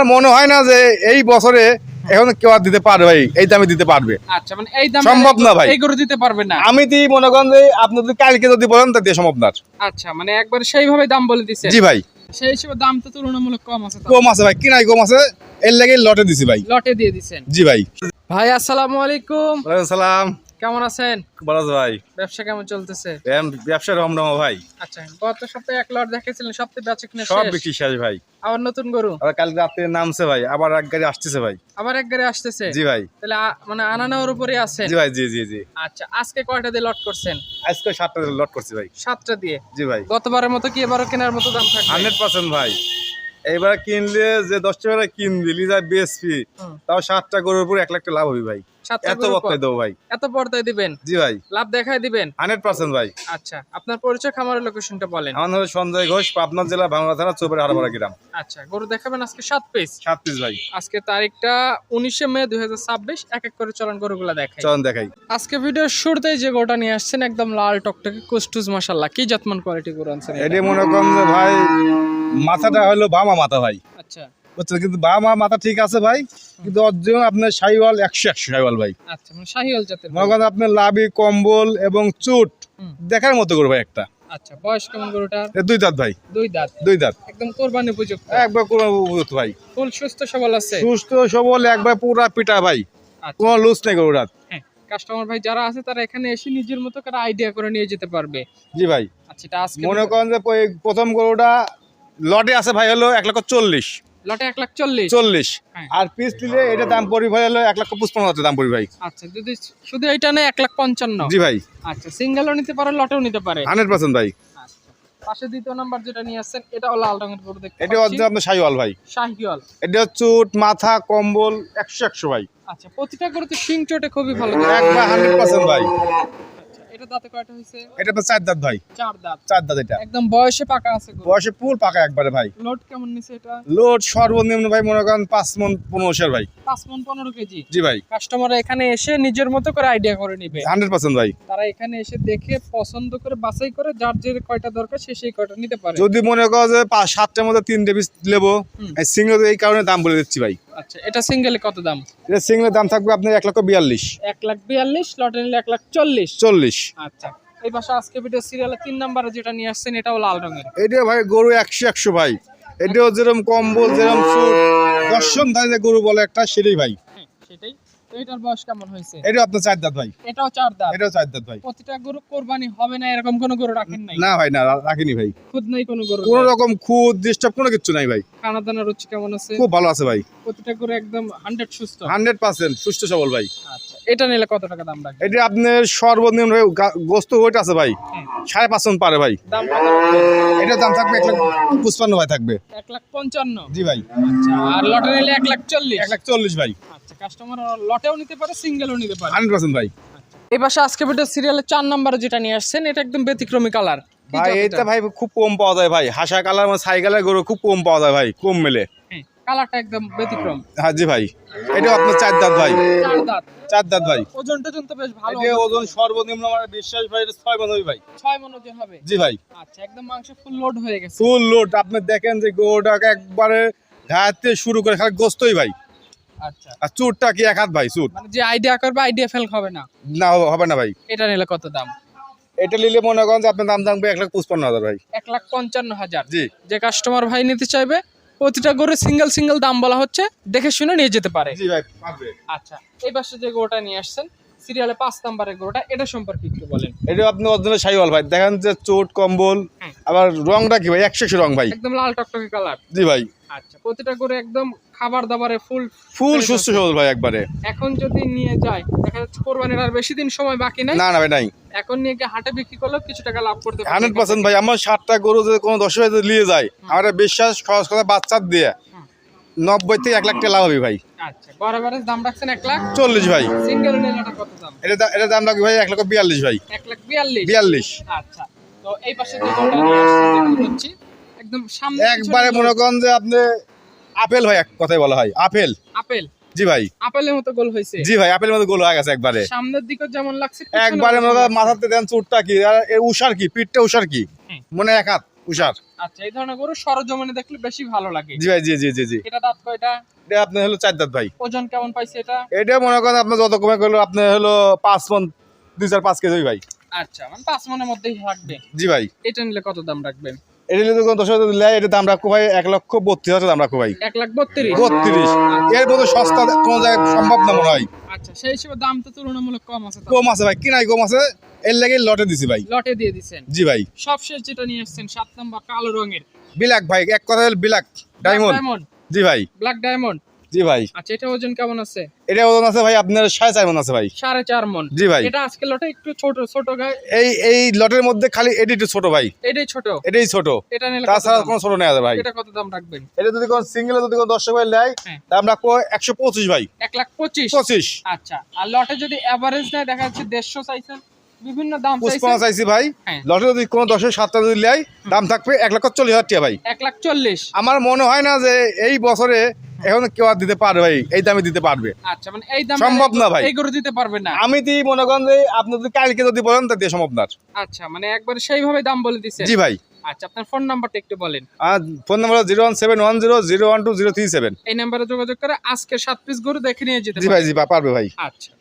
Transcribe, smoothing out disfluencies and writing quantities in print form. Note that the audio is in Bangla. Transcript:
আমার মনে হয় না যে এই বছরে এখন কেউ আর দিতে পারবে ভাই, এই দামে দিতে পারবে। আচ্ছা মানে এই দামে সম্ভব না ভাই, এই গরু দিতে পারবে না। আমি তো মনে করেন যে আপনি যদি কালকে যদি বলেন তা দিয়ে সম্ভব না। আচ্ছা মানে একবার সেইভাবে দাম বলে দিছে। জি ভাই, সেই হিসেবে দাম তো তুলনামূলক কম আছে। কম আছে ভাই, কিনাই কম আছে, এর লাগে লটে দিছি ভাই। লটে দিয়ে দিছেন। জি ভাই। ভাই আসসালামু আলাইকুম, ওয়ালাইকুম সালাম। কেমন আছেন? ভালো আছে ভাই। ব্যবসা কেমন চলতেছে? ব্যবসা রমরমা ভাই। আচ্ছা গত সপ্তাহে এক লট দেখেছিলেন, সপ্তাহে বেচা কিনা সব শেষ? বিক্রি শেষ ভাই। আবার নতুন গরু আবার কালকে রাতে নামছে ভাই, আবার এক গাড়ি আসতেছে ভাই। আবার এক গাড়ি আসতেছে? জি ভাই। তাহলে মানে আনা নেওয়ার উপরে আছেন? জি ভাই, জি জি জি। আচ্ছা আজকে কয়টা দিয়ে লট করছেন? আজকে 7টা লট করছি ভাই। 7টা দিয়ে? জি ভাই। গতবারের মতো কি এবারও কেনার মতো দাম থাকবে? 100% ভাই। এইবার কিনলে যে 10 টাকা কিনবি লিজা বিএসপি, তাও 7টা গরুর উপর 1 লাখ টাকা লাভ হবে ভাই। 7টা এত গরুর বর্তায় পর? দেবো ভাই। এত পর্দায় দিবেন? জি ভাই। লাভ দেখায় দিবেন? 100% ভাই। আচ্ছা আপনার পরিচয়, খামারের লোকেশনটা বলেন। আমার নাম হলো সঞ্জয় ঘোষ, পাবনা জেলা ভাঙ্গা থানা চৌবাড়ি হারপাড়া গ্রাম। আচ্ছা গরু দেখাবেন আজকে 7 পিস? 7 পিস ভাই। আজকে তারিখটা 19 মে 2026। এক এক করে চলন গরুগুলা দেখাই। চলুন দেখাই। আজকে ভিডিওর শুরুতেই যে গরুটা নিয়ে আসছেন একদম লাল টকটকে কুসটুস মাশাআল্লাহ, কি জাতমান কোয়ালিটি গরু আনছেন এটা? এটি মনে করেন যে ভাই মাথাটা হলো বামা মাথা ভাই, আচ্ছা বুঝছেন, কিন্তু বামা মাথা ঠিক আছে ভাই, কিন্তু অর্জন আপনার শাহিওয়াল 100 শাহিওয়াল ভাই। আচ্ছা মানে শাহিওয়াল জাতের মনে গরু। করেন আপনার লাভি কম্বল এবং চুট দেখার মতো গরু ভাই একটা। আচ্ছা বয়স কেমন গরুটার? 2 দাঁত ভাই। 2 দাঁত? 2 দাঁত একদম কোরবানি উপযুক্ত? একবার কোনো উপযুক্ত ভাই, ফুল সুস্থ সবল আছে? সুস্থ সবল একবার পুরা পিটা ভাই, আচ্ছা কোনো লুজ নেই গরুটার। হ্যাঁ, কাস্টমার ভাই যারা আছে তারা এখানে এসে নিজের মতো করে আইডিয়া করে নিয়ে যেতে পারবে। জি ভাই। আচ্ছা এটা আজকে মনে করেন যে প্রথম গরুটা লটে আছে ভাই হলো 1,40,000 লটে 1,40,000? 40, হ্যাঁ। আর পিস নিলে এটা দাম পড়ি ভাই হলো 1,55,000 দাম পড়ি ভাই। আচ্ছা যদি শুধু এইটা নেয় 1,55,000? জি ভাই। আচ্ছা সিঙ্গেলও নিতে পারে, লটেও নিতে পারে? 100% ভাই। আচ্ছা পাশে দ্বিতীয় নাম্বার যেটা নিয়ে আসছেন এটাও লাল রঙের গরু দেখতে এটা পাচ্ছি। হচ্ছে আপনার শাহিওয়াল ভাই। শাহিওয়াল? এটা চুট মাথা কম্বল 100 ভাই। আচ্ছা প্রতিটা গরুতে শিং চোটে খুবই ভালো। একবার 100% ভাই। আচ্ছা এটা দাঁতে কয়টা হয়েছে? এটা তো 4 দাঁত ভাই। 4 দাঁত? 4 দাঁত এটা। একদম বয়সে পাকা আছে গরু? বয়সে পুর পাকা একবারে ভাই। লোড কেমন নিছে এটা? লোড সর্বনিম্ন ভাই মনে করেন 5 মণ 15 ভাই। 5 মণ 15 কেজি? জি ভাই। কাস্টমার এখানে এসে নিজের মতো করে আইডিয়া করে নিবে? 100% ভাই। তারা এখানে এসে দেখে পছন্দ করে বাছাই করে যার যে কয়টা দরকার সে সেই কয়টা নিতে পারে? যদি মনে করো যে 5-7টার মধ্যে 3টে পিস নেবো, সিঙ্গেল এই কারণে দাম বলে দিচ্ছি ভাই। আচ্ছা এটা সিঙ্গেলে কত দাম? এটা সিঙ্গেলের দাম থাকবে আপনার 1,42,000। 1,42,000, লটে নিলে 1,40,000? 40। আচ্ছা এই পাশে আজকে ভিডিও সিরিয়ালে 3 নম্বরে যেটা নিয়ে আসছেন এটাও লাল রঙের? এটা ভাই গরু 100 ভাই। এটাও যেরকম কম্বল যেরকম চুট দর্শন ধারে যে গরু বলে একটা সেটাই ভাই। হ্যাঁ সেটাই তো। এটার বয়স কেমন হয়েছে? এটা আপনার 4 দাঁত ভাই। এটাও 4 দাঁত? এটাও 4 দাঁত ভাই। প্রতিটা গরু কোরবানি হবে না এরকম কোনো গরু রাখেন নাই? না ভাই, না রাখিনি ভাই। খুদ নাই কোনো গরু? কোন রকম খুদ ডিস্টার্ব কোনো কিছু নাই ভাই। খানা দানার রুচি কেমন আছে? খুব ভালো আছে ভাই। প্রতিটা গরু একদম 100 সুস্থ? 100% সুস্থ সবল ভাই। আচ্ছা এটা নিলে কত টাকা দাম রাখবেন? এটা আপনার সর্বনিম্ন ভাই গোস্ত ওইটা আছে ভাই হ্যাঁ। 5.5 মণ পারে ভাই। দাম কত রাখবেন? এটার দাম থাকবে 1,55,000 ভাই থাকবে। 1,55,000? জি ভাই। আচ্ছা আর লটে নিলে 1,40,000? 1,40,000 ভাই। আচ্ছা কাস্টমার লটেও নিতে পারে সিঙ্গেলও নিতে পারে? 100% ভাই। এই পাশে আজকে ভিডিও সিরিয়ালে 4 নম্বরে যেটা নিয়ে আসছেন এটা একদম ব্যতিক্রমী কালার। ভাই এটা ভাই খুব কম পাওয়া যায় ভাই, হাসা কালার মানে সাইকেলের গরু খুব কম পাওয়া যায় ভাই, কম মেলে। হ্যাঁ কালারটা একদম ব্যতিক্রম। হ্যাঁ জি ভাই। এটা আপনার 4 দাঁত ভাই। 4 দাঁত? 4 দাঁত ভাই। ওজন টোজন তো বেশ ভালো। এটা ওজন সর্বনিম্ন মানে বিশ্বাস ভাই 6 মণ হবে ভাই। 6 মণ ওজন হবে? জি ভাই। আচ্ছা একদম মাংস ফুল লোড হয়ে গেছে? Full load. আপনি দেখেন যে গরুটাকে একবারে ঘাতে শুরু করে খালি গোস্তই ভাই। আচ্ছা আর চুটটা কি 1 হাত ভাই চুট। মানে যে আইডিয়া করবে আইডিয়া ফেল হবে না? না হবে না ভাই। এটা নিলে কত দাম? এটা নিলে মনে করেন যে আপনার দাম থাকবে 1,55,000 ভাই। 1,55,000? জি। যে কাস্টমার ভাই নিতে চাইবে প্রতিটা গরু সিঙ্গেল সিঙ্গেল দাম বলা হচ্ছে, দেখে শুনে নিয়ে যেতে পারে? জি ভাই পারবে। আচ্ছা এই পাশে যে গরুটা নিয়ে আসছেন সিরিয়ালে 5 নম্বরের গরুটা, এটা সম্পর্কে একটু বলেন। এটা আপনি অরিজিনাল শাহিওয়াল ভাই, দেখেন যে চোট কম্বল, হ্যাঁ। আবার রংটা কি ভাই 100 রং ভাই। একদম লাল টকটকে কালার? জি ভাই। আচ্ছা প্রতিটা গরু একদম খাবার দাবারে ফুল ফুল সুস্থ সবল ভাই একবারে। এখন যদি নিয়ে যায় দেখা যাচ্ছে কোরবানির আর বেশি দিন সময় বাকি নাই, না না ভাই নাই। এখন নিয়ে গিয়ে হাটে বিক্রি করলেও কিছু টাকা লাভ করতে পারবে? 100% ভাই। আমার 7টা গরু যদি কোনো 10 ভাই নিয়ে যায়, আমার বিশ্বাস খরচ করে বাচ্চা দিয়ে 90 থেকে 1 লাখ টাকা লাভ হবে ভাই। আচ্ছা গড় এভারেজ দাম রাখছেন 1,40,000 ভাই। সিঙ্গেল নিলে এটা কত দাম? এটা দাম লাগবে ভাই 1,42,000 ভাই। 1,42,000? 42। আচ্ছা তো এই পাশে যে গরুটা নিয়ে আসছেন দেখতে পাচ্ছি একদম সামনে একবারে মনে করেন যে আপনি আপেল ভাই, এক কথাই বলা হয় আপেল। আপেল? জি ভাই। আপেলের মতো গোল হয়েছে? জি ভাই, আপেলের মতো গোল হয়ে গেছে একবারে। সামনের দিকে যেমন লাগছে একবারে মনে করেন মাথাতে দেন চুটটা কি আর এর উষার কি পিঠটা উষার কি মনে 1 হাত। উষার। আচ্ছা, এই ধরনের গরু সরজমিনে দেখলে বেশি ভালো লাগে। জি ভাই, জি জি জি জি। এটা দাঁত কয়টা? এটা আপনার হলো 4 দাঁত ভাই। ওজন কেমন পাইছে এটা? এটা মনে করেন আপনার যত কমে করলো আপনার হলো 5 মণ 2-4-5 কেজি ভাই। আচ্ছা, মানে 5 মনের মধ্যেই থাকবে। জি ভাই। এটা নিলে কত দাম রাখবেন? এটা নিলে তো দর্শক লেয়, এটা দাম রাখবো ভাই 1,32,000 দাম রাখবো ভাই। 1,32,000। 32। এর মধ্যে সস্তা কোনো জায়গায় সম্ভব না মনে হয়। আচ্ছা, সেই হিসেবে দাম তো তুলনামূলক কম আছে। কম আছে ভাই, কিনাই কম আছে, এর লাগে লটে দিছি ভাই। লটে দিয়ে দিছেন। জি ভাই। সবশেষ যেটা নিয়ে আসছেন 7 নাম্বার কালো রঙের ব্ল্যাক ভাই, এক কথা হলো ব্ল্যাক ডায়মন্ড। জি ভাই। Black diamond. জি ভাই। আচ্ছা, এটা ওজন কেমন আছে? এটা ওজন আছে ভাই আপনার 4.5 মণ আছে ভাই। 4.5 মণ। জি ভাই। এটা আজকে লটে একটু ছোট ছোট গায়ে। এই লটের মধ্যে খালি এটি একটু ছোট ভাই। এটাই ছোট। এটাই ছোট। এটা নিলে তাছাড়া কোনো ছোট নেই ভাই। এটা কত দাম রাখবেন? এটা যদি কোন সিঙ্গেল যদি কোন দর্শক ভাই নেয়, হ্যাঁ। দাম রাখবো 125 ভাই। 1,25,000। 25। আচ্ছা, আর লটে যদি এভারেজ নেয় দেখা যাচ্ছে 150 চাইছেন, বিভিন্ন দাম 55 চাইছি ভাই। হ্যাঁ। লটে যদি কোন দর্শক 7টা যদি নেয়, দাম থাকবে 1,40,000 টাকা ভাই। 1,40,000। আমার মনে হয় না যে এই বছরে এখন কেউ আর দিতে পারবে ভাই, এই দামে দিতে পারবে। আচ্ছা, মানে এই দাম সম্ভব না ভাই। এই গরু দিতে পারবে না। আমি তো মনে করেন যে আপনি যদি কালকে যদি বলেন তা দিয়ে সম্ভব না। আচ্ছা, মানে একবার সেইভাবে দাম বলে দিচ্ছেন। জি ভাই। আচ্ছা, আপনার ফোন নাম্বারটা একটু বলেন। আর ফোন নাম্বার 01710012037। এই নাম্বারে যোগাযোগ করে আজকে 7 পিস গরু দেখে নিয়ে যেতে জি ভাই, জি পারবে ভাই। আচ্ছা।